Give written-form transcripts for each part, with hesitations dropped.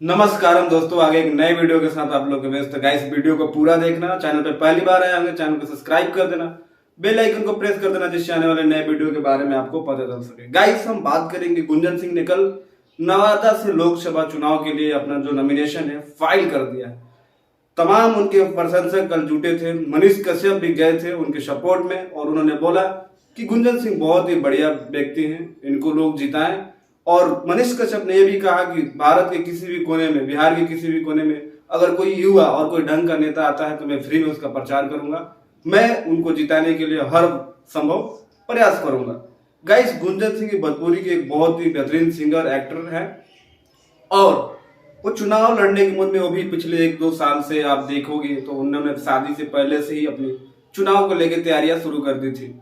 नमस्कारम दोस्तों, आगे एक नए वीडियो के साथ आप लोग के व्यस्त गाइस। वीडियो को पूरा देखना, चैनल पे पहली बार आए होंगे चैनल को सब्सक्राइब कर देना, बेल आइकन को प्रेस कर देना, जिससे आने वाले नए वीडियो के बारे में आपको पता चल सके। गाइस, हम बात करेंगे गुंजन सिंह ने कल नवादा से लोकसभा चुनाव के लिए अपना जो नॉमिनेशन है फाइल कर दिया है। तमाम उनके प्रशंसक कल जुटे थे, मनीष कश्यप भी गए थे उनके सपोर्ट में और उन्होंने बोला कि गुंजन सिंह बहुत ही बढ़िया व्यक्ति हैं, इनको लोग जिताएं। और मनीष कश्यप ने यह भी कहा कि भारत के किसी भी कोने में, बिहार के किसी भी कोने में अगर कोई युवा और कोई ढंग का नेता आता है तो मैं फ्री में उसका प्रचार करूंगा, मैं उनको जिताने के लिए हर संभव प्रयास करूंगा। गाइस, गुंजन सिंह भोजपुरी के एक बहुत ही बेहतरीन सिंगर एक्टर है और वो चुनाव लड़ने के मूड में, वो भी पिछले 1-2 साल से आप देखोगे तो उन्होंने शादी से पहले से ही अपनी चुनाव को लेकर तैयारियां शुरू कर दी थी।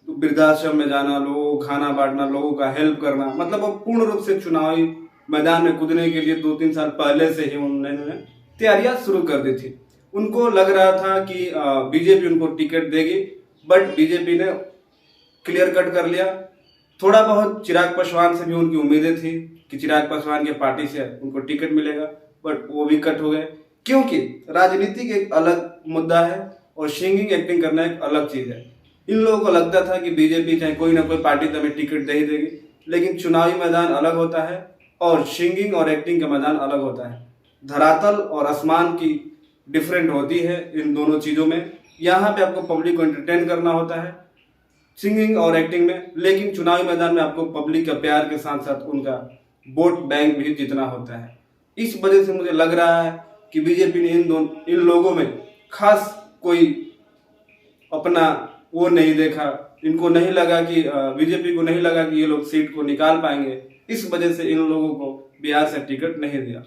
तो वृद्धाश्रम में जाना, लोगों को खाना बांटना, लोगों का हेल्प करना, मतलब वो पूर्ण रूप से चुनावी मैदान में कूदने के लिए 2-3 साल पहले से ही उन्होंने तैयारियां शुरू कर दी थी। उनको लग रहा था कि बीजेपी उनको टिकट देगी, बट बीजेपी ने क्लियर कट कर लिया। थोड़ा बहुत चिराग पासवान से भी उनकी उम्मीदें थी कि चिराग पासवान के पार्टी से उनको टिकट मिलेगा, बट वो भी कट हो गए, क्योंकि राजनीति एक अलग मुद्दा है और सिंगिंग एक्टिंग करना एक अलग चीज है। इन लोगों को लगता था कि बीजेपी चाहे कोई ना कोई पार्टी तो हमें टिकट दे ही देगी, लेकिन चुनावी मैदान अलग होता है और सिंगिंग और एक्टिंग का मैदान अलग होता है। धरातल और आसमान की डिफरेंट होती है इन दोनों चीजों में। यहाँ पे आपको पब्लिक को एंटरटेन करना होता है सिंगिंग और एक्टिंग में, लेकिन चुनावी मैदान में आपको पब्लिक का प्यार के साथ साथ उनका वोट बैंक भी जीतना होता है। इस वजह से मुझे लग रहा है कि बीजेपी ने इन लोगों में खास कोई अपना वो नहीं देखा। इनको नहीं लगा कि बीजेपी को नहीं लगा कि ये लोग सीट को निकाल पाएंगे, इस वजह से इन लोगों को बिहार से टिकट नहीं दिया।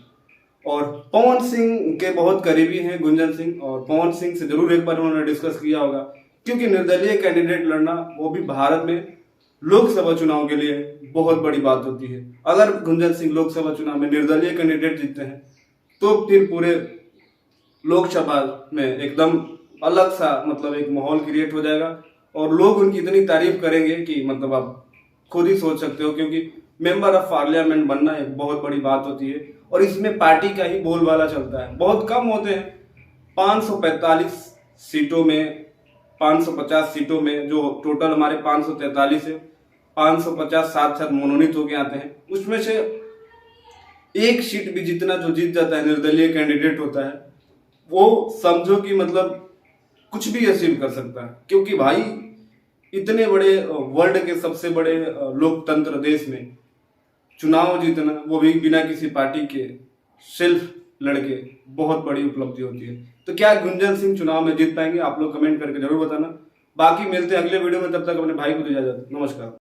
और पवन सिंह के बहुत करीबी हैं गुंजन सिंह, और पवन सिंह से जरूर एक बार उन्होंने डिस्कस किया होगा, क्योंकि निर्दलीय कैंडिडेट लड़ना, वो भी भारत में लोकसभा चुनाव के लिए बहुत बड़ी बात होती है। अगर गुंजन सिंह लोकसभा चुनाव में निर्दलीय कैंडिडेट जीतते हैं तो फिर पूरे लोकसभा में एकदम अलग सा मतलब एक माहौल क्रिएट हो जाएगा और लोग उनकी इतनी तारीफ करेंगे कि मतलब आप खुद ही सोच सकते हो, क्योंकि मेंबर ऑफ पार्लियामेंट बनना एक बहुत बड़ी बात होती है और इसमें पार्टी का ही बोलबाला चलता है। बहुत कम होते हैं, 545 सीटों में, 550 सीटों में, जो टोटल हमारे 543 है, 550 साथ साथ मनोनीत होके आते हैं, उसमें से एक सीट भी जितना जो जीत जाता है निर्दलीय कैंडिडेट होता है, वो समझो कि मतलब कुछ भी अचीव कर सकता है। क्योंकि भाई इतने बड़े वर्ल्ड के सबसे बड़े लोकतंत्र देश में चुनाव जीतना, वो भी बिना किसी पार्टी के, सिर्फ लड़के, बहुत बड़ी उपलब्धि होती है। तो क्या गुंजन सिंह चुनाव में जीत पाएंगे? आप लोग कमेंट करके जरूर बताना। बाकी मिलते हैं अगले वीडियो में, तब तक अपने भाई को दे इजाजत। नमस्कार।